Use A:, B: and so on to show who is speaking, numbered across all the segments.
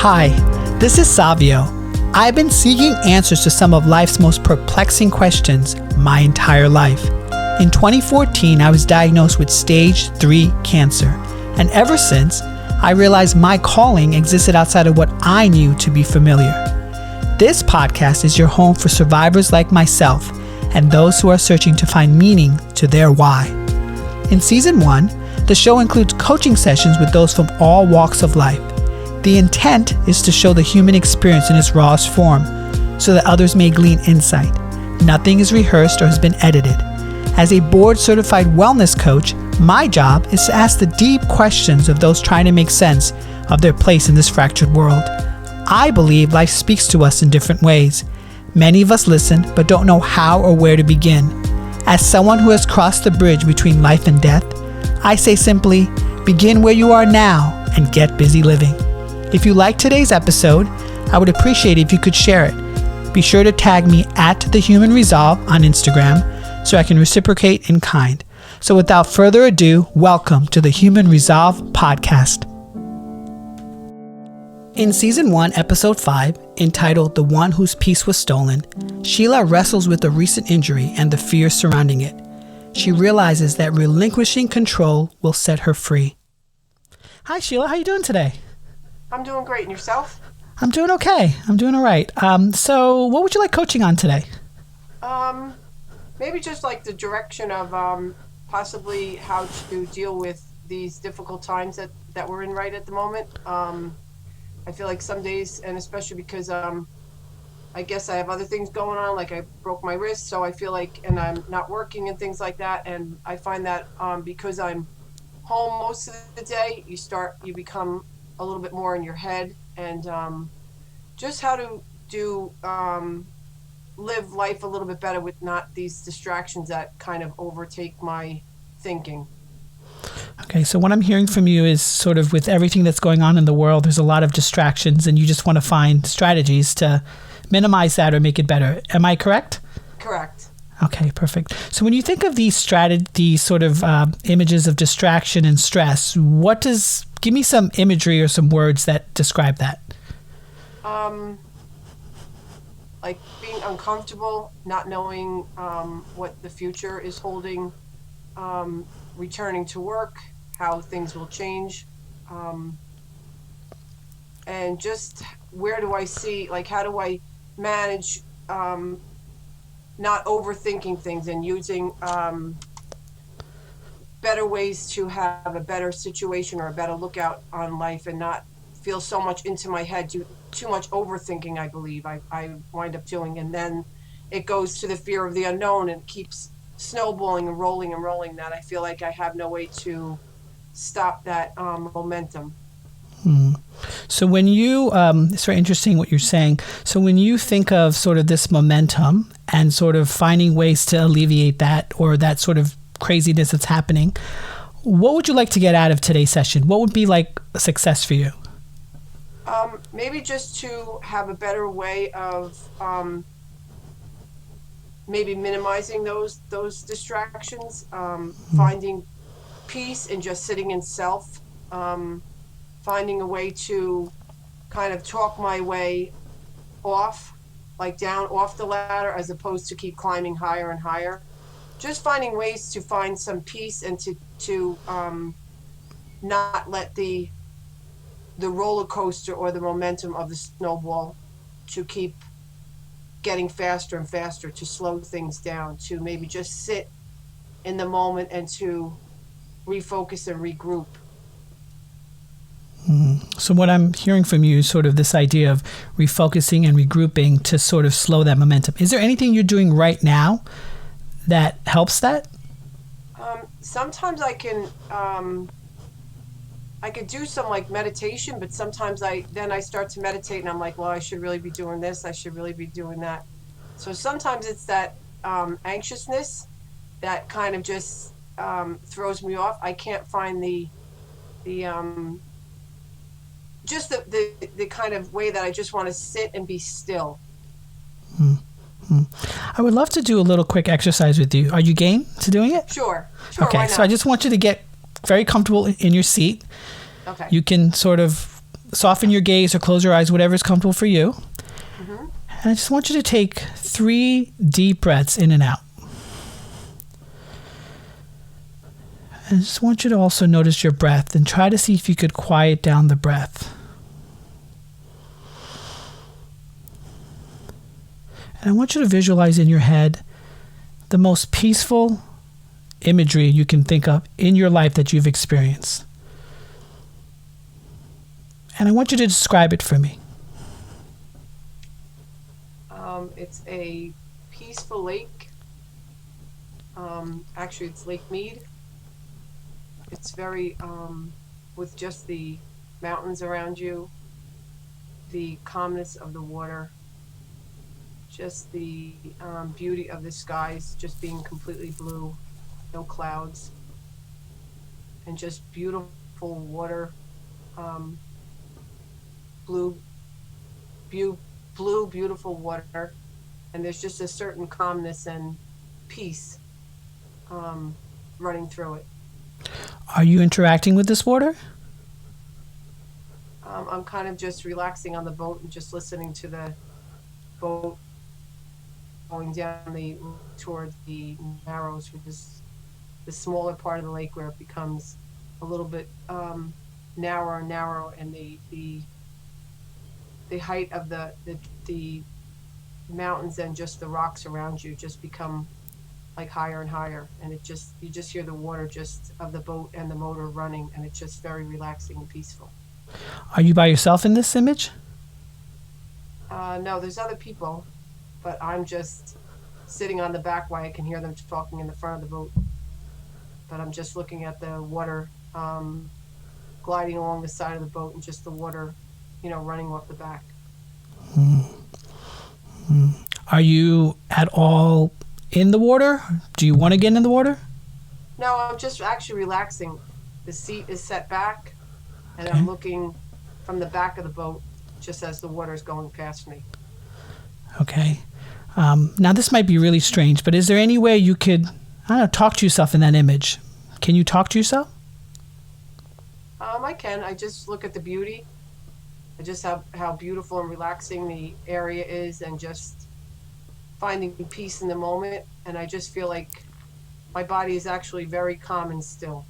A: Hi, this is Savio. I've been seeking answers to some of life's most perplexing questions my entire life. In 2014, I was diagnosed with stage 3 cancer, and ever since, I realized my calling existed outside of what I knew to be familiar. This podcast is your home for survivors like myself and those who are searching to find meaning to their why. In Season 1, the show includes coaching sessions with those from all walks of life. The intent is to show the human experience in its rawest form so that others may glean insight. Nothing is rehearsed or has been edited. As a board-certified wellness coach, my job is to ask the deep questions of those trying to make sense of their place in this fractured world. I believe life speaks to us in different ways. Many of us listen but don't know how or where to begin. As someone who has crossed the bridge between life and death, I say simply, begin where you are now and get busy living. If you like today's episode, I would appreciate it if you could share it. Be sure to tag me at The Human Resolve on Instagram so I can reciprocate in kind. So without further ado, welcome to the Human Resolve podcast. In Season 1, Episode 5, entitled The One Whose Peace Was Stolen, Sheila wrestles with a recent injury and the fears surrounding it. She realizes that relinquishing control will set her free. Hi Sheila, how are you doing today?
B: I'm doing great. And yourself?
A: I'm doing okay. I'm doing all right. So what would you like coaching on today?
B: Maybe just like the direction of possibly how to deal with these difficult times that we're in right at the moment. I feel like some days, and especially because I guess I have other things going on, like I broke my wrist, so I feel like, and I'm not working and things like that, and I find that because I'm home most of the day, you become a little bit more in your head, and just how to live life a little bit better with not these distractions that kind of overtake my thinking.
A: Okay, so what I'm hearing from you is sort of with everything that's going on in the world, there's a lot of distractions and you just want to find strategies to minimize that or make it better. Am I correct?
B: Correct.
A: Okay, perfect. So when you think of these sort of images of distraction and stress, give me some imagery or some words that describe that.
B: Like being uncomfortable, not knowing what the future is holding, returning to work, how things will change, and just where do I see, like how do I manage not overthinking things and using better ways to have a better situation or a better lookout on life and not feel so much into my head, too much overthinking, I believe I wind up doing. And then it goes to the fear of the unknown and keeps snowballing and rolling that I feel like I have no way to stop that momentum.
A: So when you, it's very interesting what you're saying. So when you think of sort of this momentum and sort of finding ways to alleviate that or that sort of craziness that's happening, what would you like to get out of today's session? What would be like a success for you?
B: Maybe just to have a better way of maybe minimizing those distractions, finding peace in just sitting in self, finding a way to kind of talk my way off, like down off the ladder, as opposed to keep climbing higher and higher. Just finding ways to find some peace and to not let the roller coaster or the momentum of the snowball to keep getting faster and faster, to slow things down, to maybe just sit in the moment and to refocus and regroup.
A: So what I'm hearing from you is sort of this idea of refocusing and regrouping to sort of slow that momentum. Is there anything you're doing right now that helps that?
B: Sometimes I could do some like meditation, but sometimes I start to meditate and I'm like, well, I should really be doing this. I should really be doing that. So sometimes it's that anxiousness that kind of just throws me off. I can't find the kind of way that I just want to sit and be still.
A: I would love to do a little quick exercise with you. Are you game to doing it?
B: Sure.
A: Okay, so I just want you to get very comfortable in your seat.
B: Okay.
A: You can sort of soften your gaze or close your eyes, whatever is comfortable for you.
B: Mm-hmm.
A: And I just want you to take 3 deep breaths in and out. And I just want you to also notice your breath and try to see if you could quiet down the breath. And I want you to visualize in your head the most peaceful imagery you can think of in your life that you've experienced. And I want you to describe it for me.
B: It's a peaceful lake. Actually, it's Lake Mead. It's very, with just the mountains around you, the calmness of the water, just the beauty of the skies just being completely blue, no clouds, and just beautiful water, blue, beautiful water, and there's just a certain calmness and peace running through it.
A: Are you interacting with this water?
B: I'm kind of just relaxing on the boat and just listening to the boat going down toward the narrows, which is the smaller part of the lake where it becomes a little bit narrower and narrower, and the height of the mountains and just the rocks around you just become like higher and higher, and you just hear the water just of the boat and the motor running, and it's just very relaxing and peaceful.
A: Are you by yourself in this image?
B: No, there's other people, but I'm just sitting on the back while I can hear them talking in the front of the boat. But I'm just looking at the water gliding along the side of the boat, and just the water, running off the back.
A: Are you at all in the water? Do you want to get in the water?
B: No, I'm just actually relaxing. The seat is set back, and I'm looking from the back of the boat just as the water is going past me.
A: Okay. Now, this might be really strange, but is there any way you could, talk to yourself in that image? Can you talk to yourself?
B: I can. I just look at the beauty. I just how beautiful and relaxing the area is, and just finding peace in the moment. And I just feel like my body is actually very calm and still.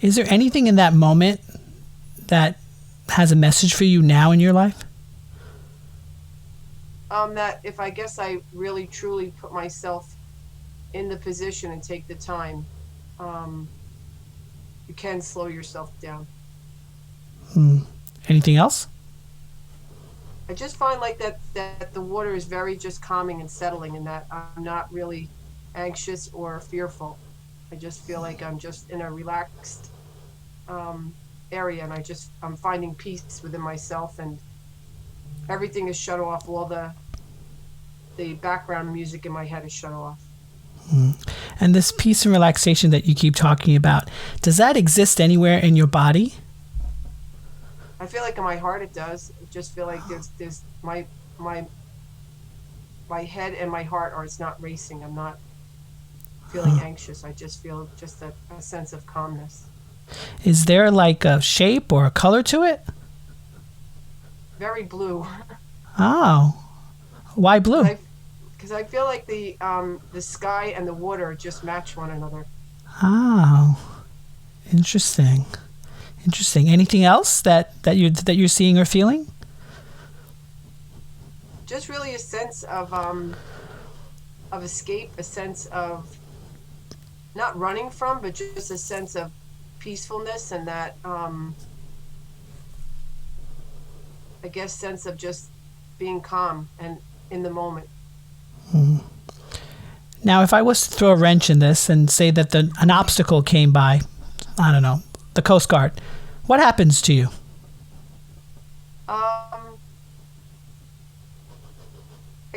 A: Is there anything in that moment that has a message for you now in your life?
B: That if I guess I really truly put myself in the position and take the time, you can slow yourself down.
A: Anything else?
B: I just find like that the water is very just calming and settling, and that I'm not really anxious or fearful. I just feel like I'm just in a relaxed area, and I'm finding peace within myself, and everything is shut off. All the background music in my head is shut off.
A: And this peace and relaxation that you keep talking about, does that exist anywhere in your body?
B: I feel like in my heart it does. I just feel like there's my head and my heart it's not racing. I'm not feeling anxious. I just feel just a sense of calmness.
A: Is there like a shape or a color to it?
B: Very blue.
A: Oh, why blue?
B: Because I feel like the sky and the water just match one another.
A: Oh, interesting. Anything else that you're seeing or feeling?
B: Just really a sense of escape, a sense of not running from, but just a sense of peacefulness, and that I guess sense of just being calm and in the moment.
A: Now, if I was to throw a wrench in this and say that an obstacle came by, I don't know, the Coast Guard, what happens to you?
B: I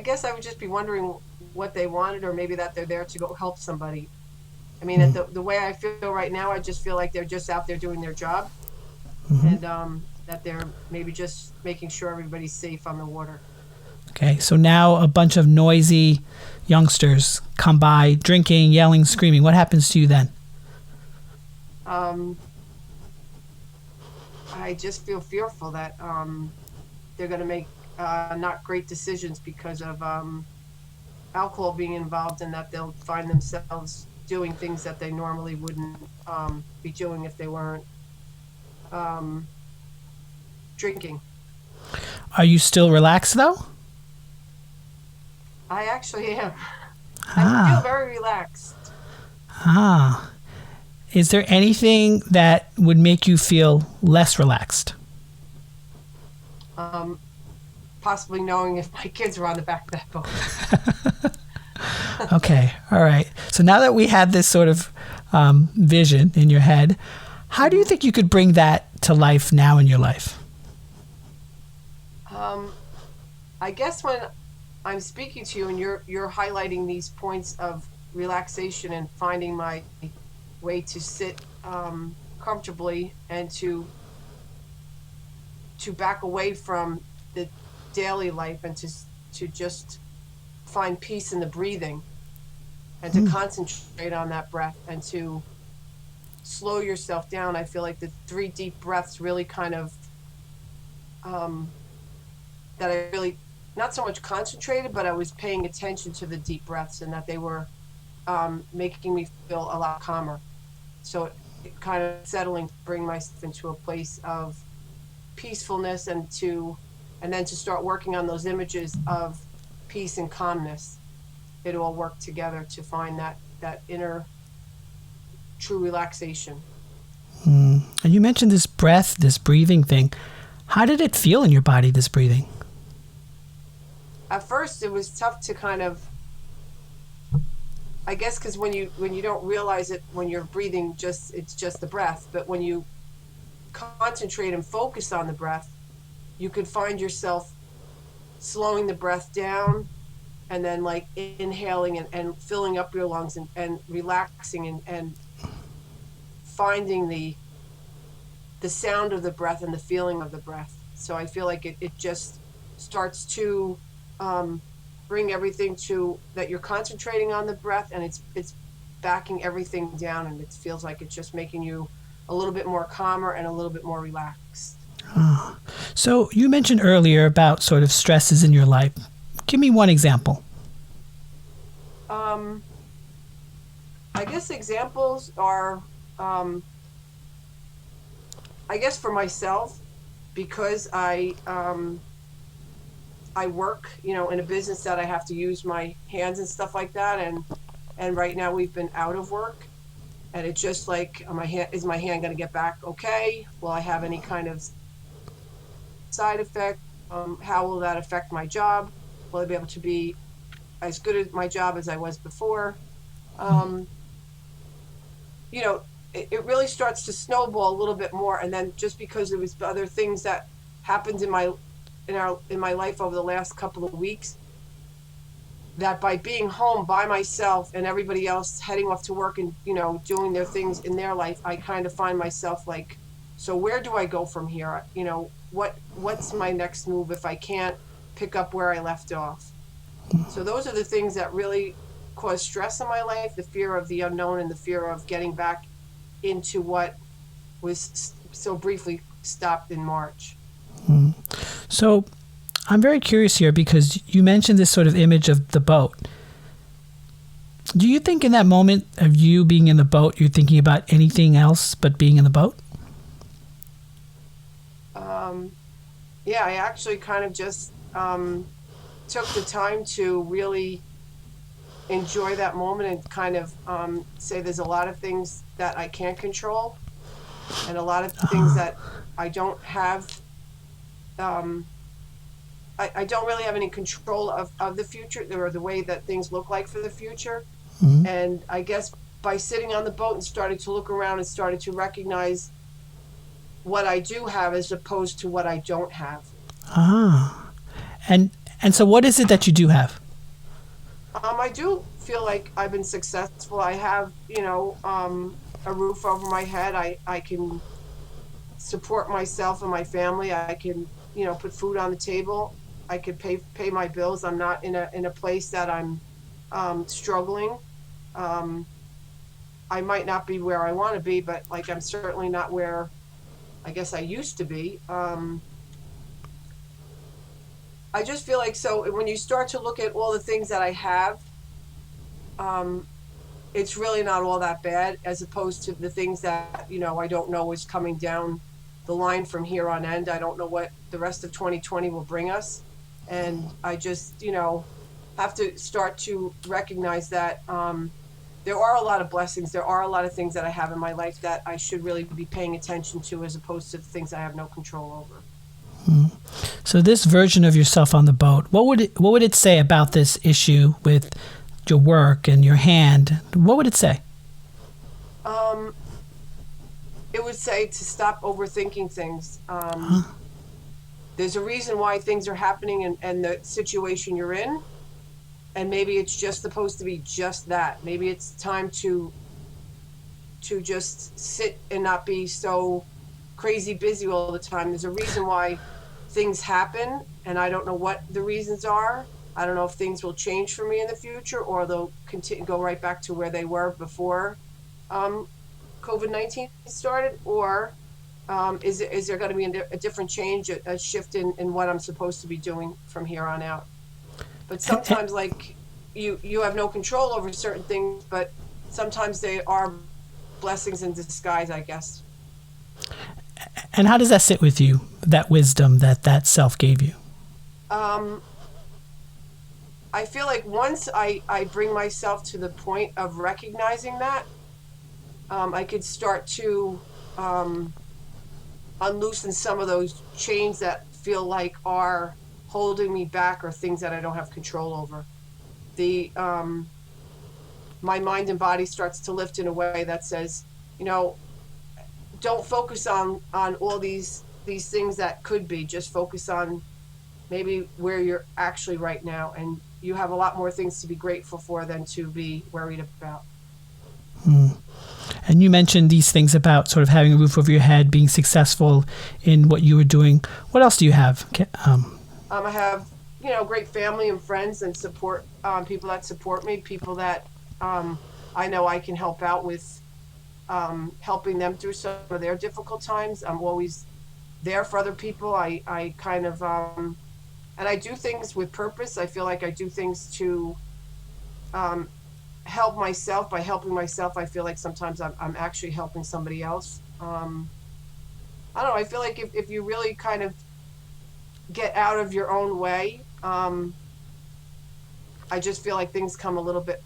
B: guess I would just be wondering what they wanted, or maybe that they're there to go help somebody. I mean, the way I feel right now, I just feel like they're just out there doing their job, and that they're maybe just making sure everybody's safe on the water.
A: Okay, so now a bunch of noisy youngsters come by, drinking, yelling, screaming. What happens to you then?
B: I just feel fearful that they're going to make not great decisions because of alcohol being involved, and that they'll find themselves doing things that they normally wouldn't be doing if they weren't um, drinking.
A: Are you still relaxed though?
B: I actually am. I feel
A: Ah,
B: very relaxed.
A: ah. Is there anything that would make you feel less relaxed?
B: Um, Possibly knowing if my kids are on the back of that boat.
A: Okay, all right. So now that we had this sort of vision in your head, how do you think you could bring that to life now in your life?
B: Um, I guess when I'm speaking to you and you're highlighting these points of relaxation and finding my way to sit comfortably and to back away from the daily life and to just find peace in the breathing and to concentrate on that breath and to slow yourself down. I feel like the 3 deep breaths really kind of um, that I really not so much concentrated, but I was paying attention to the deep breaths and that they were making me feel a lot calmer. So it kind of settling, bring myself into a place of peacefulness and then to start working on those images of peace and calmness. It all work together to find that inner true relaxation.
A: And you mentioned this breath, this breathing thing. How did it feel in your body, this breathing?
B: At first, it was tough to kind of, I guess, because when you don't realize it, when you're breathing, it's just the breath. But when you concentrate and focus on the breath, you could find yourself slowing the breath down and then like inhaling and filling up your lungs and relaxing and finding the sound of the breath and the feeling of the breath. So I feel like it just starts to bring everything to that you're concentrating on the breath, and it's backing everything down, and it feels like it's just making you a little bit more calmer and a little bit more relaxed.
A: So you mentioned earlier about sort of stresses in your life. Give me one example.
B: Um, I guess examples are, I guess for myself, because I work, in a business that I have to use my hands and stuff like that, and right now we've been out of work, and it's just like my hand going to get back okay? Will I have any kind of side effect? How will that affect my job? Will I be able to be as good at my job as I was before? Um, it really starts to snowball a little bit more, and then just because there was other things that happened in my life over the last couple of weeks, that by being home by myself and everybody else heading off to work and doing their things in their life, I kind of find myself like, so where do I go from here? What's my next move if I can't pick up where I left off? So those are the things that really cause stress in my life: the fear of the unknown and the fear of getting back into what was so briefly stopped in March.
A: So I'm very curious here because you mentioned this sort of image of the boat. Do you think in that moment of you being in the boat, you're thinking about anything else but being in the boat?
B: Yeah, I actually kind of just took the time to really enjoy that moment and kind of say there's a lot of things that I can't control and a lot of things that I don't have. Um, I don't really have any control of the future or the way that things look like for the future.
A: Mm-hmm.
B: And I guess by sitting on the boat and starting to look around and started to recognize what I do have as opposed to what I don't have.
A: Ah. And so what is it that you do have?
B: I do feel like I've been successful. I have, a roof over my head. I can support myself and my family. I can, put food on the table. I could pay my bills. I'm not in a place that I'm struggling. I might not be where I want to be, but like I'm certainly not where I guess I used to be. I just feel like, so when you start to look at all the things that I have, um, it's really not all that bad, as opposed to the things that, I don't know is coming down the line from here on end. I don't know what the rest of 2020 will bring us. And I just, have to start to recognize that there are a lot of blessings. There are a lot of things that I have in my life that I should really be paying attention to, as opposed to the things I have no control over.
A: So this version of yourself on the boat, what would it say about this issue with your work and your hand? What would it say?
B: It would say to stop overthinking things. There's a reason why things are happening and the situation you're in. And maybe it's just supposed to be just that. Maybe it's time to just sit and not be so crazy busy all the time. There's a reason why things happen, and I don't know what the reasons are. I don't know if things will change for me in the future, or they'll go right back to where they were before COVID-19 started, or is there going to be a different change, a shift in what I'm supposed to be doing from here on out? But sometimes, like, you have no control over certain things, but sometimes they are blessings in disguise, I guess.
A: And how does that sit with you, that wisdom that self gave you?
B: I feel like once I bring myself to the point of recognizing that, I could start to unloosen some of those chains that feel like are holding me back, or things that I don't have control over. My mind and body starts to lift in a way that says, don't focus on all these things that could be. Just focus on maybe where you're actually right now, and you have a lot more things to be grateful for than to be worried about.
A: And you mentioned these things about sort of having a roof over your head, being successful in what you were doing. What else do you have?
B: I have, great family and friends and support, people that support me, people that I know I can help out with helping them through some of their difficult times. I'm always there for other people. I kind of, and I do things with purpose. I feel like I do things to help myself. By helping myself, I feel like sometimes I'm actually helping somebody else. I don't know. I feel like if you really kind of get out of your own way, I just feel like things come a little bit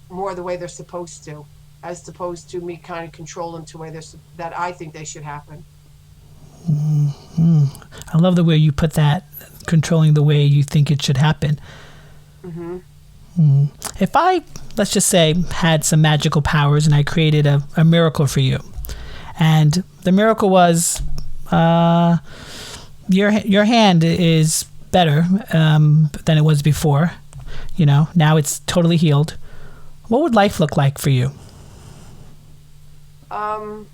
B: more the way they're supposed to, as opposed to me kind of control them to the way that I think they should happen.
A: Mm-hmm. I love the way you put that, controlling the way you think it should happen.
B: Mm-hmm.
A: If I, let's just say, had some magical powers and I created a miracle for you, and the miracle was your hand is better than it was before, now it's totally healed, what would life look like for you?
B: I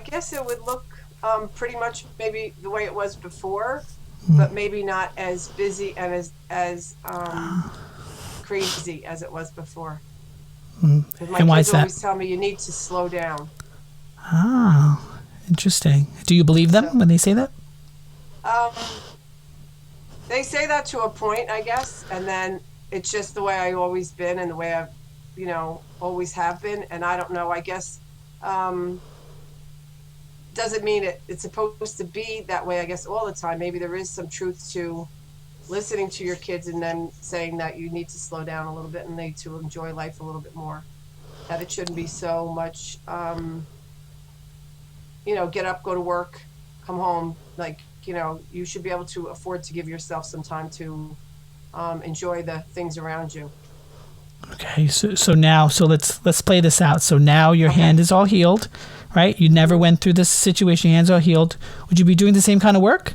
B: guess it would look pretty much maybe the way it was before, but maybe not as busy and as crazy as it was before. Because my kids always tell me you need to slow down.
A: Oh, interesting. Do you believe them when they say that?
B: They say that to a point, I guess, and then it's just the way I've always been and the way I've, always have been. And I don't know, I guess, doesn't mean it's supposed to be that way, I guess, all the time. Maybe there is some truth to listening to your kids and then saying that you need to slow down a little bit and need to enjoy life a little bit more. That it shouldn't be so much, get up, go to work, come home. Like, you should be able to afford to give yourself some time to enjoy the things around you.
A: Okay, so now, let's play this out. So now your hand is all healed, right? You never went through this situation. Your hand's all healed. Would you be doing the same kind of work?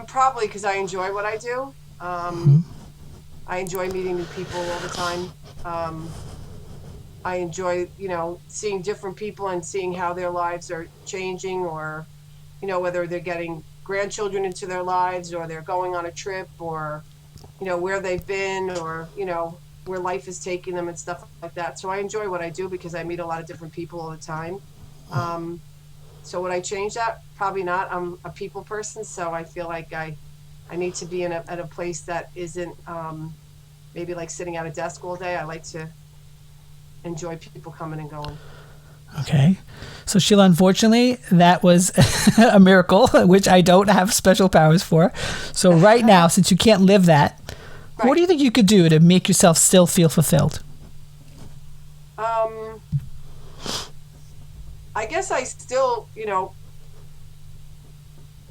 B: Probably, because I enjoy what I do. I enjoy meeting new people all the time. I enjoy, seeing different people and seeing how their lives are changing, or, whether they're getting grandchildren into their lives, or they're going on a trip, or, where they've been, or, where life is taking them and stuff like that. So I enjoy what I do because I meet a lot of different people all the time. So would I change that? Probably not. I'm a people person, so I feel like I need to be at a place that isn't maybe like sitting at a desk all day. I like to enjoy people coming and going.
A: Okay. So Sheila, unfortunately, that was a miracle, which I don't have special powers for. So right now, since you can't live that,
B: Right.
A: what do you think you could do to make yourself still feel fulfilled?
B: I guess I still,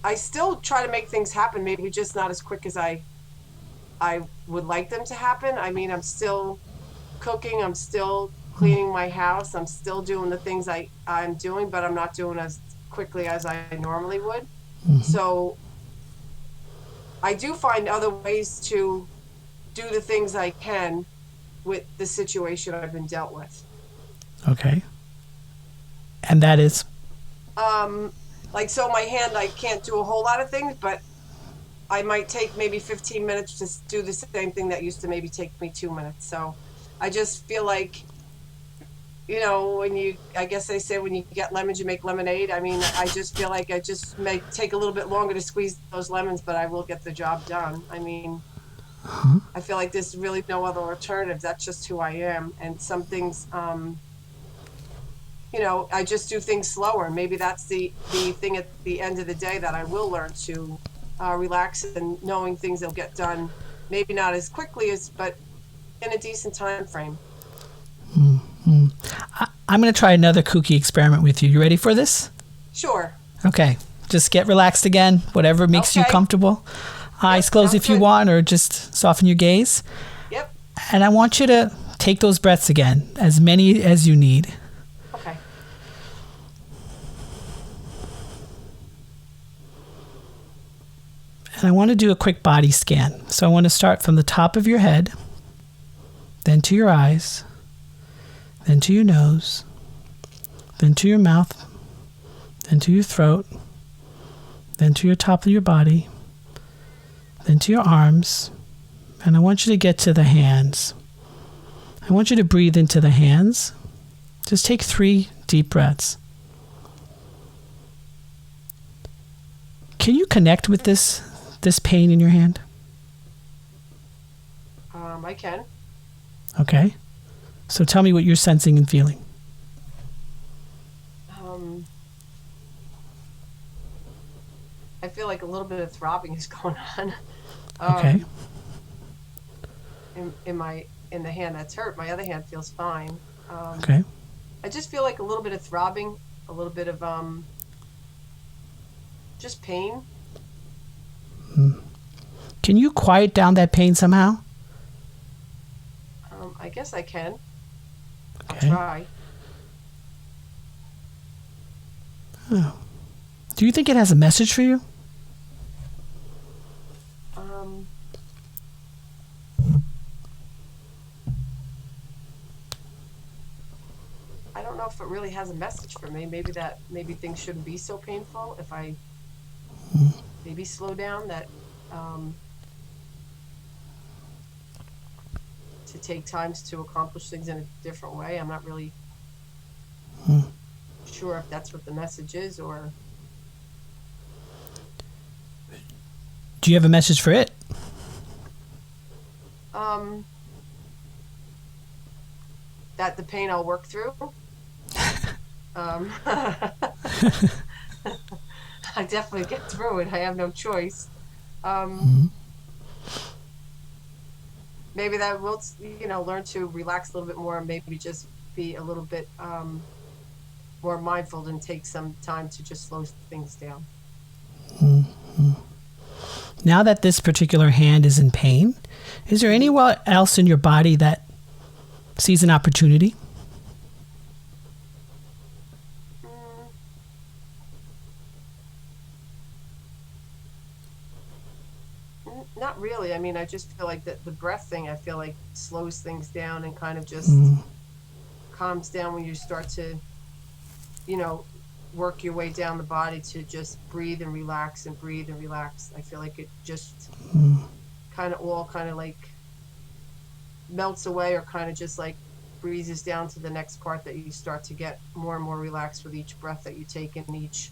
B: I still try to make things happen, maybe just not as quick as I would like them to happen. I mean, I'm still cooking, I'm still cleaning my house, I'm still doing the things I'm doing, but I'm not doing as quickly as I normally would. So I do find other ways to do the things I can with the situation I've been dealt with.
A: Okay. And that is?
B: Like, so my hand, I can't do a whole lot of things, but I might take maybe 15 minutes to do the same thing that used to maybe take me 2 minutes. So I just feel like, I guess they say when you get lemons, you make lemonade. I mean, I just feel like I just may take a little bit longer to squeeze those lemons, but I will get the job done. I mean, I feel like there's really no other alternative. That's just who I am. And some things, I just do things slower. Maybe that's the thing at the end of the day that I will learn to relax and knowing things will get done, maybe not as quickly but in a decent time frame.
A: I'm going to try another kooky experiment with you. You ready for this?
B: Sure.
A: Okay. Just get relaxed again, whatever makes you comfortable. Eyes closed if you want, or just soften your gaze.
B: Yep.
A: And I want you to take those breaths again, as many as you need.
B: Okay.
A: And I want to do a quick body scan. So I want to start from the top of your head, then to your eyes, then to your nose, then to your mouth, then to your throat, then to your top of your body, then to your arms, and I want you to get to the hands. I want you to breathe into the hands. Just take 3 deep breaths. Can you connect with this pain in your hand?
B: I can.
A: Okay. So tell me what you're sensing and feeling.
B: I feel like a little bit of throbbing is going on.
A: Okay.
B: In the hand that's hurt, my other hand feels fine.
A: Okay.
B: I just feel like a little bit of throbbing, a little bit of just pain.
A: Can you quiet down that pain somehow?
B: I guess I can.
A: Okay.
B: I'll try.
A: Oh. Do you think it has a message for you?
B: I don't know if it really has a message for me. Maybe things shouldn't be so painful if I maybe slow down. To take times to accomplish things in a different way. I'm not really sure if that's what the message is, or
A: Do you have a message for it?
B: That the pain I'll work through. I definitely get through it. I have no choice. Maybe that will, learn to relax a little bit more and maybe just be a little bit more mindful and take some time to just slow things down.
A: Now that this particular hand is in pain, is there anywhere else in your body that sees an opportunity?
B: Not really. I mean, I just feel like the breath thing, I feel like slows things down and kind of just calms down when you start to, work your way down the body to just breathe and relax and breathe and relax. I feel like it just kind of like melts away or kind of just like breezes down to the next part, that you start to get more and more relaxed with each breath that you take and each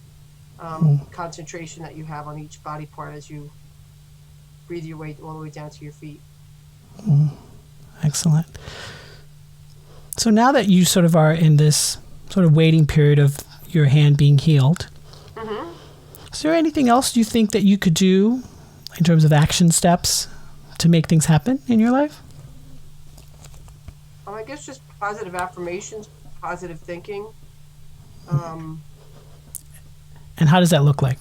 B: concentration that you have on each body part as you breathe your way all the way down to your feet.
A: Excellent. So now that you sort of are in this sort of waiting period of your hand being healed, is there anything else you think that you could do in terms of action steps to make things happen in your life?
B: I guess just positive affirmations, positive thinking.
A: And how does that look like?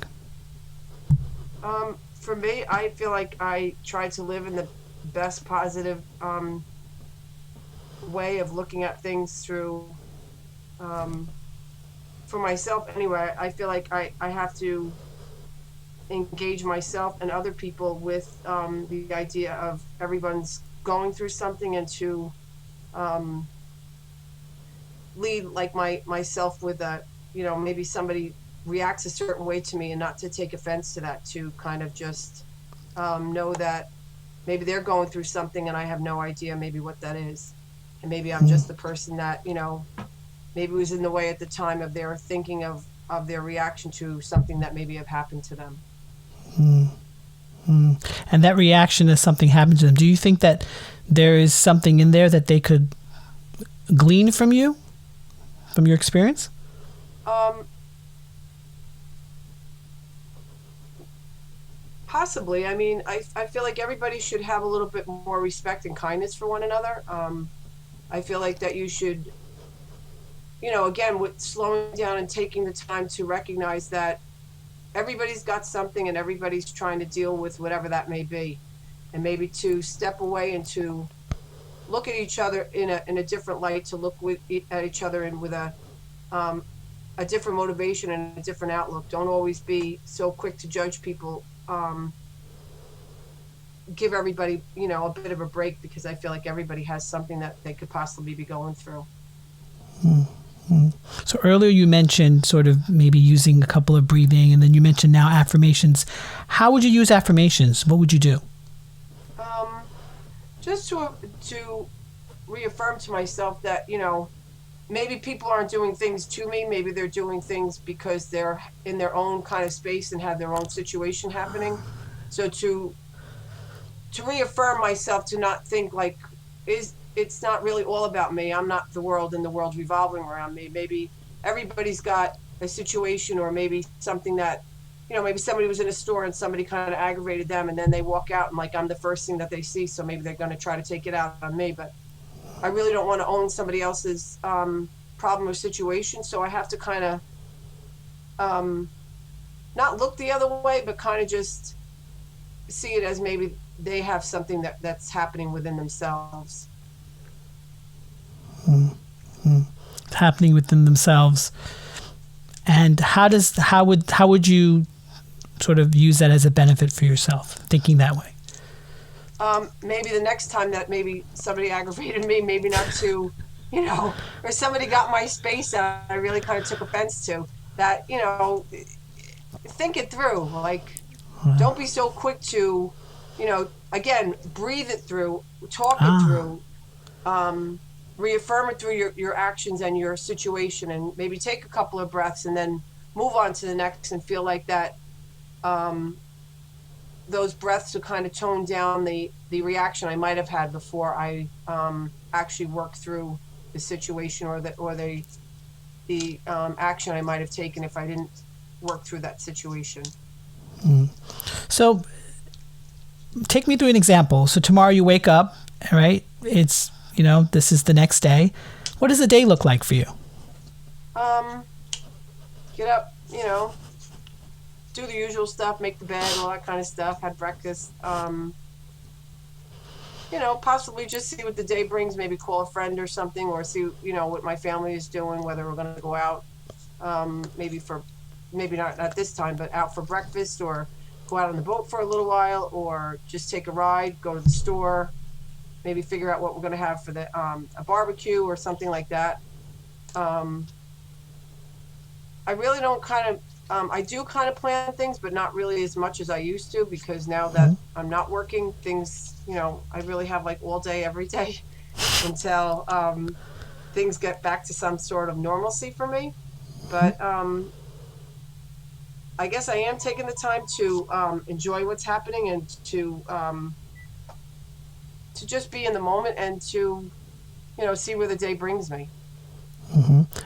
B: For me, I feel like I try to live in the best positive way of looking at things through, for myself anyway. I feel like I have to engage myself and other people with the idea of everyone's going through something, and to lead like myself with a, maybe somebody reacts a certain way to me, and not to take offense to that, to kind of just know that maybe they're going through something and I have no idea maybe what that is. And maybe I'm just the person that, maybe was in the way at the time of their thinking of their reaction to something that maybe have happened to them.
A: And that reaction as something happened to them, do you think that there is something in there that they could glean from you, from your experience?
B: Possibly. I mean, I feel like everybody should have a little bit more respect and kindness for one another. I feel like that you should, again, with slowing down and taking the time to recognize that everybody's got something and everybody's trying to deal with whatever that may be. And maybe to step away and to look at each other in a different light, to look at each other and with a different motivation and a different outlook. Don't always be so quick to judge people. Give everybody, a bit of a break, because I feel like everybody has something that they could possibly be going through.
A: So earlier you mentioned sort of maybe using a couple of breathing, and then you mentioned now affirmations. How would you use affirmations? What would you do?
B: Just to reaffirm to myself that, maybe people aren't doing things to me. Maybe they're doing things because they're in their own kind of space and have their own situation happening. So to reaffirm myself, to not think like, it's not really all about me. I'm not the world, and the world revolving around me. Maybe everybody's got a situation, or maybe something that, maybe somebody was in a store and somebody kind of aggravated them, and then they walk out and like I'm the first thing that they see. So maybe they're going to try to take it out on me, but I really don't want to own somebody else's problem or situation. So I have to kind of not look the other way, but kind of just see it as maybe they have something that's happening within themselves.
A: Happening within themselves. And how would you sort of use that as a benefit for yourself, thinking that way?
B: Maybe the next time that maybe somebody aggravated me, maybe not to, or somebody got my space out, I really kind of took offense to that, think it through. Like, don't be so quick to, again, breathe it through, talk it through, reaffirm it through your actions and your situation, and maybe take a couple of breaths and then move on to the next, and feel like that those breaths to kind of tone down the reaction I might have had before I actually work through the situation or the action I might have taken if I didn't work through that situation.
A: So take me through an example. So tomorrow you wake up, right? It's, this is the next day. What does the day look like for you?
B: Get up, do the usual stuff, make the bed, all that kind of stuff, had breakfast, possibly just see what the day brings, maybe call a friend or something, or see, what my family is doing, whether we're going to go out, maybe not this time, but out for breakfast, or go out on the boat for a little while, or just take a ride, go to the store, maybe figure out what we're going to have for a barbecue or something like that. I really don't I do kind of plan things, but not really as much as I used to, because now that I'm not working, things, I really have like all day, every day. until things get back to some sort of normalcy for me. But I guess I am taking the time to enjoy what's happening and to just be in the moment and to see where the day brings me.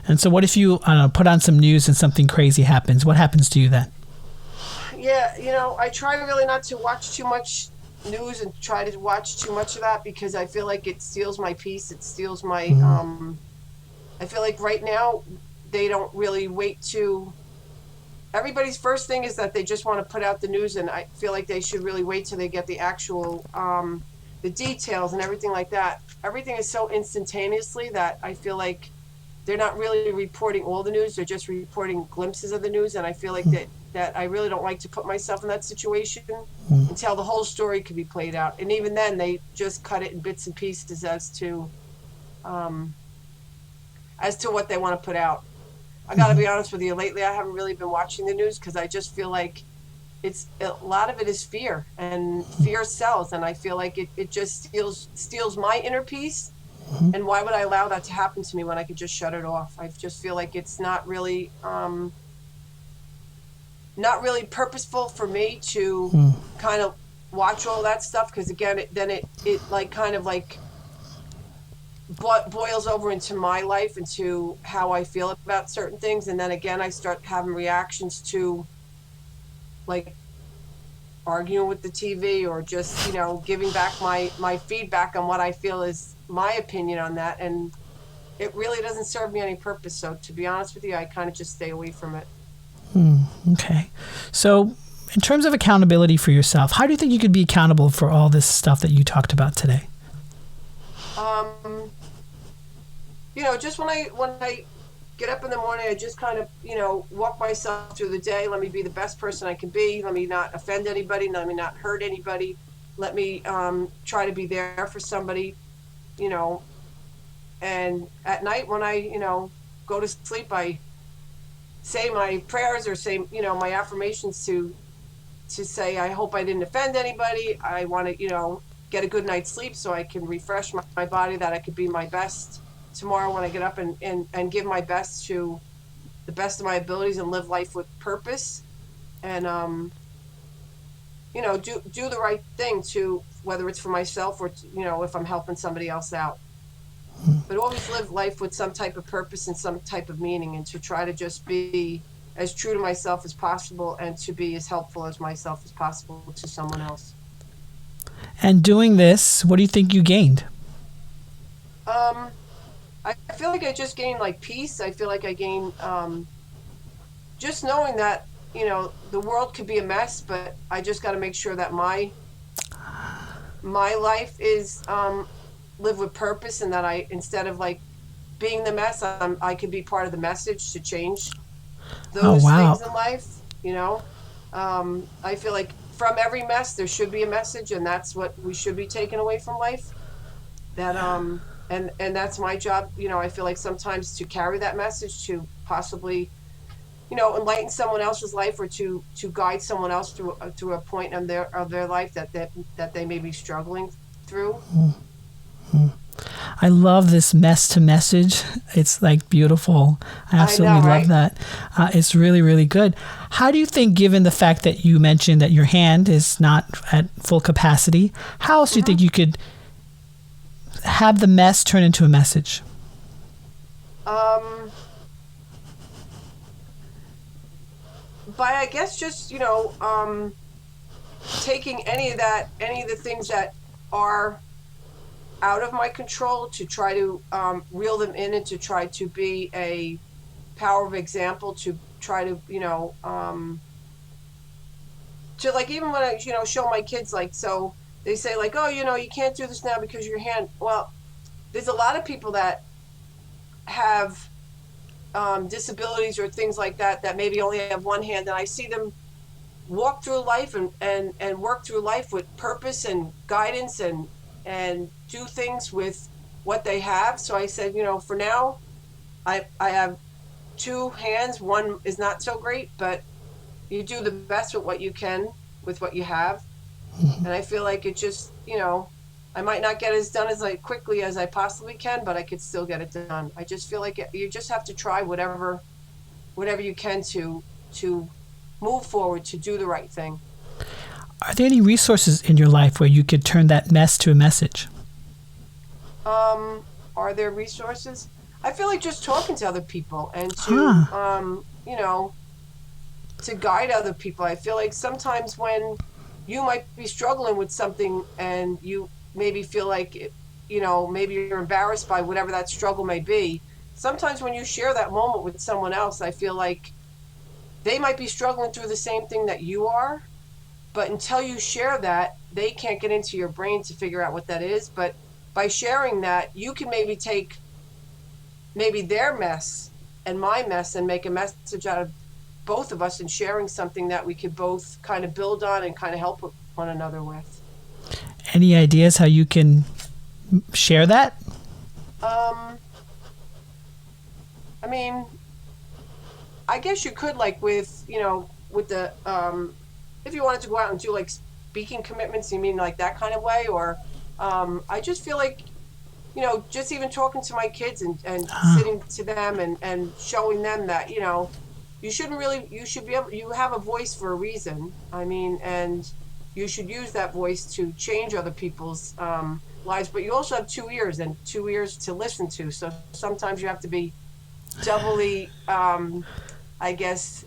A: And so, what if you I don't know, put on some news and something crazy happens? What happens to you then?
B: Yeah, I try really not to watch too much news and try to watch too much of that because I feel like it steals my peace. It steals my. I feel like right now they don't really wait to. Everybody's first thing is that they just want to put out the news, and I feel like they should really wait till they get the actual the details and everything like that. Everything is so instantaneously that I feel like they're not really reporting all the news. They're just reporting glimpses of the news, and I feel like that I really don't like to put myself in that situation until the whole story could be played out. And even then, they just cut it in bits and pieces as to what they want to put out. I got to be honest with you. Lately, I haven't really been watching the news because I just feel like a lot of it is fear, and fear sells, and I feel like it just steals my inner peace. And why would I allow that to happen to me when I could just shut it off? I just feel like it's not really purposeful for me to kind of watch all that stuff, because again, it like kind of like boils over into my life, into how I feel about certain things, and then again I start having reactions to like arguing with the TV or just giving back my feedback on what I feel is my opinion on that, and it really doesn't serve me any purpose. So to be honest with you, I kind of just stay away from it.
A: Okay. So in terms of accountability for yourself, how do you think you could be accountable for all this stuff that you talked about today?
B: Just when I get up in the morning, I just kind of, walk myself through the day. Let me be the best person I can be. Let me not offend anybody. Let me not hurt anybody. Let me try to be there for somebody, and at night when I, go to sleep, I say my prayers or say, my affirmations to say, I hope I didn't offend anybody. I want to, get a good night's sleep so I can refresh my body, that I could be my best tomorrow when I get up and give my best to the best of my abilities and live life with purpose, and do the right thing, to whether it's for myself or if I'm helping somebody else out, but always live life with some type of purpose and some type of meaning, and to try to just be as true to myself as possible and to be as helpful as myself as possible to someone else.
A: And doing this, what do you think you gained?
B: I feel like I just gained like peace. I feel like I gained just knowing that the world could be a mess, but I just got to make sure that my life is live with purpose, and that I, instead of like being the mess, I could be part of the message to change those things in life. I feel like from every mess there should be a message, and that's what we should be taking away from life. That and that's my job. I feel like sometimes to carry that message, to possibly enlighten someone else's life, or to guide someone else through a point of their life that they may be struggling through.
A: I love this mess to message. It's like beautiful. I absolutely love that. It's really, really good. How do you think, given the fact that you mentioned that your hand is not at full capacity, how else do you think you could have the mess turn into a message?
B: By, I guess, just taking any of the things that are out of my control, to try to reel them in, and to try to be a power of example, to try to to, like, even when I show my kids, like, so they say, like, oh, you can't do this now because your hand. Well, there's a lot of people that have disabilities or things like that maybe only have one hand, and I see them walk through life and work through life with purpose and guidance, and do things with what they have. So I said, for now, I have two hands. One is not so great, but you do the best with what you can with what you have. And I feel like it just, I might not get as done as quickly as I possibly can, but I could still get it done. I just feel like you just have to try whatever you can to move forward, to do the right thing.
A: Are there any resources in your life where you could turn that mess to a message?
B: Are there resources? I feel like just talking to other people and to to guide other people. I feel like sometimes when you might be struggling with something and you maybe feel like maybe you're embarrassed by whatever that struggle may be. Sometimes when you share that moment with someone else, I feel like they might be struggling through the same thing that you are, but until you share that, they can't get into your brain to figure out what that is. But by sharing that, you can maybe take maybe their mess and my mess and make a message out of both of us, and sharing something that we could both kind of build on and kind of help one another with.
A: Any ideas how you can share that?
B: I mean, I guess you could, like, with the if you wanted to go out and do like speaking commitments, you mean like that kind of way? Or I just feel like, just even talking to my kids and sitting to them and showing them that, you should be able, you have a voice for a reason. I mean, and you should use that voice to change other people's lives, but you also have 2 ears and 2 ears to listen to. So sometimes you have to be doubly, I guess,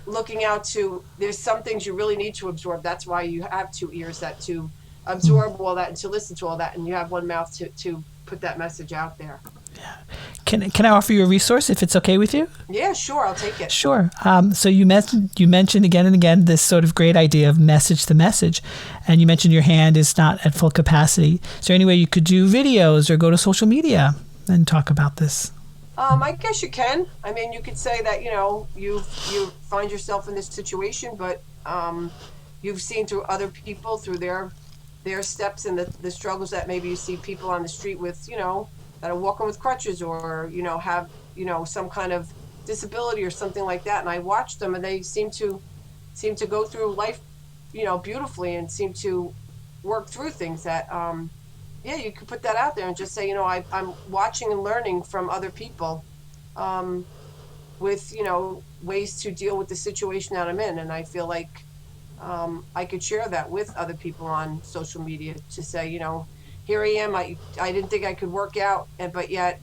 B: looking out to, there's some things you really need to absorb. That's why you have 2 ears, that to absorb all that and to listen to all that, and you have one mouth to put that message out there.
A: Can I offer you a resource if it's okay with you?
B: Yeah, sure, I'll take it.
A: Sure. So you mentioned again and again this sort of great idea of message to message, and you mentioned your hand is not at full capacity. Is there any way you could do videos or go to social media and talk about this?
B: I guess you can. I mean, you could say that, you find yourself in this situation, but you've seen through other people, through their steps and the struggles that maybe you see people on the street with, that are walking with crutches or, have, some kind of disability or something like that. And I watch them and they seem to go through life, beautifully, and seem to work through things that, you could put that out there and just say, I'm watching and learning from other people with, ways to deal with the situation that I'm in. And I feel like I could share that with other people on social media to say, here I am. I didn't think I could work out, but yet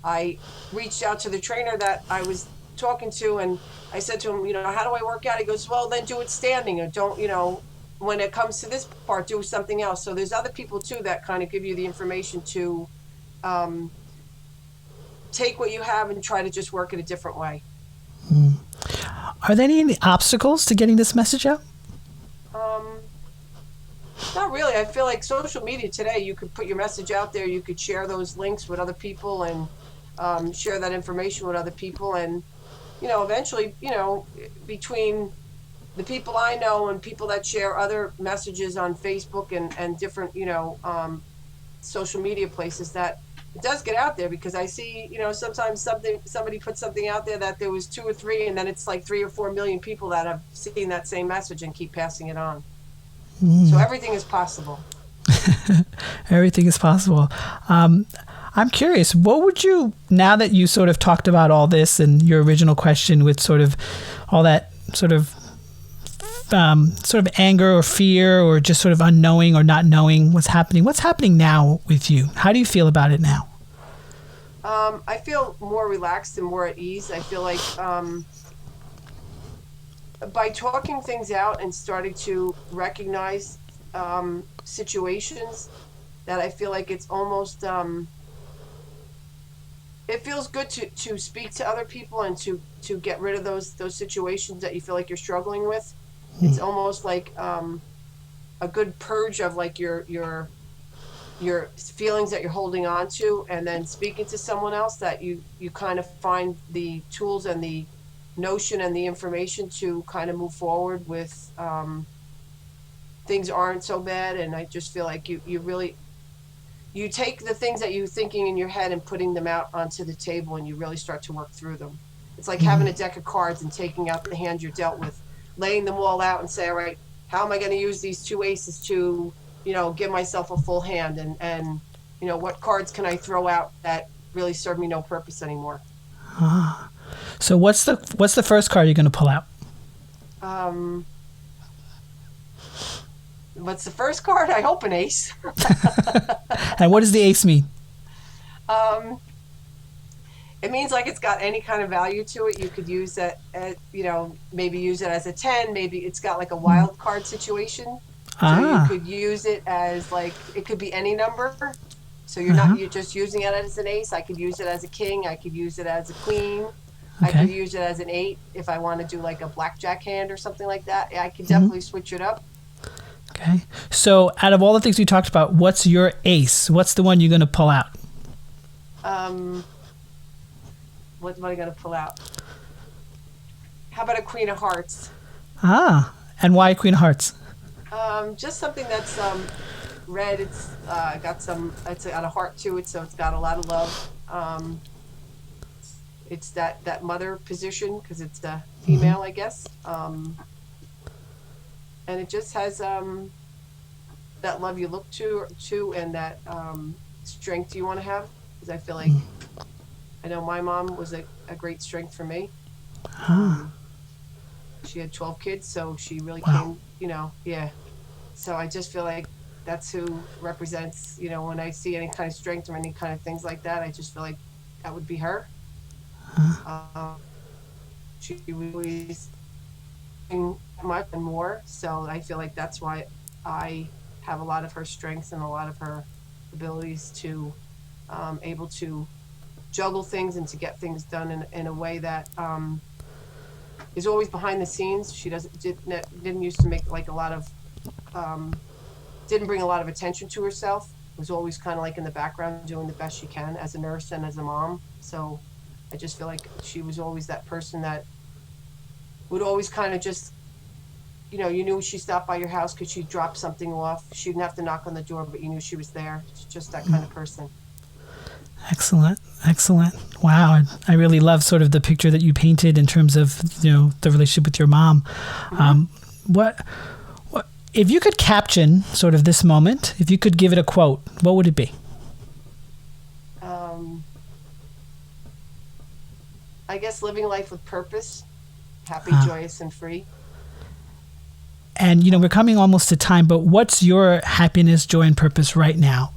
B: I reached out to the trainer that I was talking to, and I said to him, how do I work out? He goes, well, then do it standing, or don't, when it comes to this part, do something else. So there's other people too that kind of give you the information to take what you have and try to just work it a different way.
A: Are there any obstacles to getting this message out?
B: Not really. I feel like social media today, you could put your message out there, you could share those links with other people and share that information with other people. And, eventually, between the people I know and people that share other messages on Facebook and different, social media places, that it does get out there, because I see, sometimes somebody puts something out there that there was 2 or 3, and then it's like 3 or 4 million people that have seen that same message and keep passing it on. So everything is possible.
A: Everything is possible. I'm curious, what would you, now that you sort of talked about all this and your original question with sort of all that sort of anger or fear or just sort of unknowing or not knowing what's happening now with you? How do you feel about it now?
B: I feel more relaxed and more at ease. I feel like by talking things out and starting to recognize situations, that I feel like it's almost it feels good to speak to other people and to get rid of those situations that you feel like you're struggling with. It's almost like a good purge of like your feelings that you're holding on to, and then speaking to someone else that you kind of find the tools and the notion and the information to kind of move forward with. Things aren't so bad, and I just feel like you take the things that you're thinking in your head and putting them out onto the table, and you really start to work through them. It's like having a deck of cards and taking out the hand you're dealt with, laying them all out and say, all right, how am I going to use these 2 aces to give myself a full hand, and what cards can I throw out that really serve me no purpose anymore.
A: So what's the first card you're going to pull out?
B: Um, what's the first card? I hope an ace.
A: And what does the ace mean?
B: Um, it means like it's got any kind of value to it. You could use it, maybe use it as a 10. Maybe it's got like a wild card situation. So you could use it as like, it could be any number. So you're just using it as an ace. I could use it as a king. I could use it as a queen. I could use it as an 8 if I want to do like a blackjack hand or something like that. I could definitely switch it up.
A: Okay. So out of all the things we talked about, what's your ace? What's the one you're going to pull out?
B: What am I going to pull out? How about a queen of hearts?
A: And why Queen of Hearts?
B: Just something that's red. It's it's got a heart to it, so it's got a lot of love. It's that mother position because it's the female, I guess. And it just has that love you look to, and that strength you want to have. Because I feel like I know my mom was a great strength for me. She had 12 kids, so she really came, yeah. So I just feel like that's who represents, when I see any kind of strength or any kind of things like that, I just feel like that would be her. She was always doing much and more, so I feel like that's why I have a lot of her strengths and a lot of her abilities to able to juggle things and to get things done in a way that is always behind the scenes. She didn't used to make like a lot of didn't bring a lot of attention to herself. Was always kind of like in the background doing the best she can as a nurse and as a mom. So I just feel like she was always that person that would always kind of just, you knew she stopped by your house because she dropped something off. She didn't have to knock on the door, but you knew she was there. She's just that kind of person.
A: Excellent. Wow. I really love sort of the picture that you painted in terms of, the relationship with your mom. What if you could caption sort of this moment, if you could give it a quote, what would it be?
B: I guess living life with purpose, happy, joyous, and free.
A: And, we're coming almost to time, but what's your happiness, joy, and purpose right now?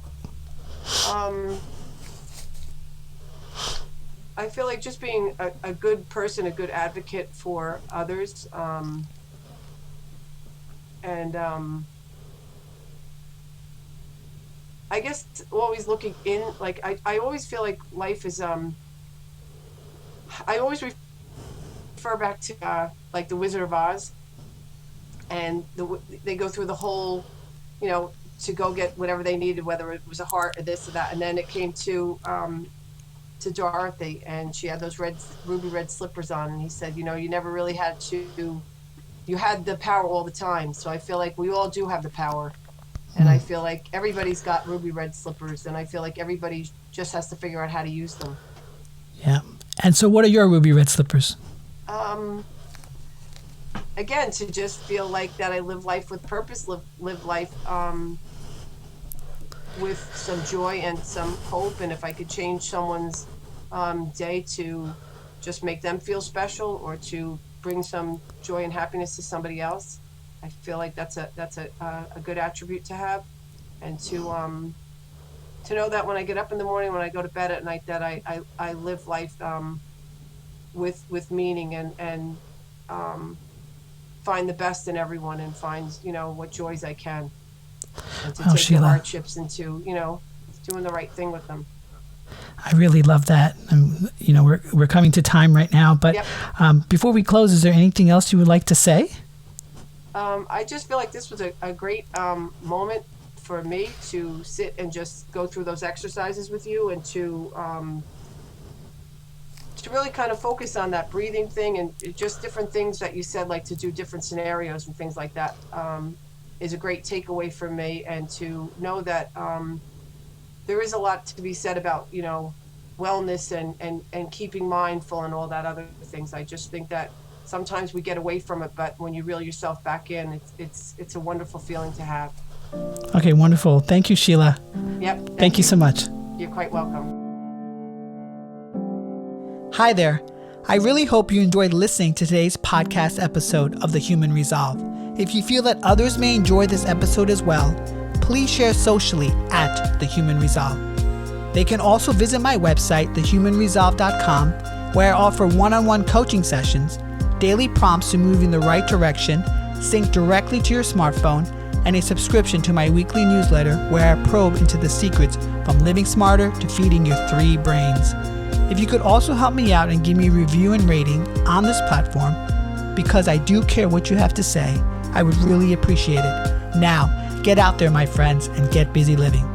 B: I feel like just being a good person, a good advocate for others, and I guess always looking in, like I always feel like life is, I always refer back to like the Wizard of Oz, and they go through the whole, to go get whatever they needed, whether it was a heart or this or that, and then it came to Dorothy, and she had those ruby red slippers on, and he said, you never really had to, you had the power all the time. So I feel like we all do have the power, and I feel like everybody's got ruby red slippers, and I feel like everybody just has to figure out how to use them.
A: Yeah. And so what are your ruby red slippers?
B: Again, to just feel like that I live life with purpose, live life with some joy and some hope, and if I could change someone's day to just make them feel special or to bring some joy and happiness to somebody else, I feel like that's a good attribute to have, and to know that when I get up in the morning, when I go to bed at night, that I live life with meaning, and find the best in everyone, and find what joys I can, and to take
A: Sheila,
B: the hardships into doing the right thing with them.
A: I really love that. We're coming to time right now, but before we close, is there anything else you would like to say?
B: I just feel like this was a great moment for me to sit and just go through those exercises with you, and to really kind of focus on that breathing thing, and just different things that you said, like to do different scenarios and things like that, is a great takeaway for me, and to know that there is a lot to be said about wellness and keeping mindful and all that other things. I just think that sometimes we get away from it, but when you reel yourself back in, it's a wonderful feeling to have.
A: Okay, wonderful. Thank you, Sheila.
B: Yep.
A: Thank you so much.
B: You're quite welcome.
A: Hi there. I really hope you enjoyed listening to today's podcast episode of The Human Resolve. If you feel that others may enjoy this episode as well, please share socially at The Human Resolve. They can also visit my website, thehumanresolve.com, where I offer one-on-one coaching sessions, daily prompts to move in the right direction, sync directly to your smartphone, and a subscription to my weekly newsletter where I probe into the secrets from living smarter to feeding your 3 brains. If you could also help me out and give me a review and rating on this platform, because I do care what you have to say, I would really appreciate it. Now, get out there, my friends, and get busy living.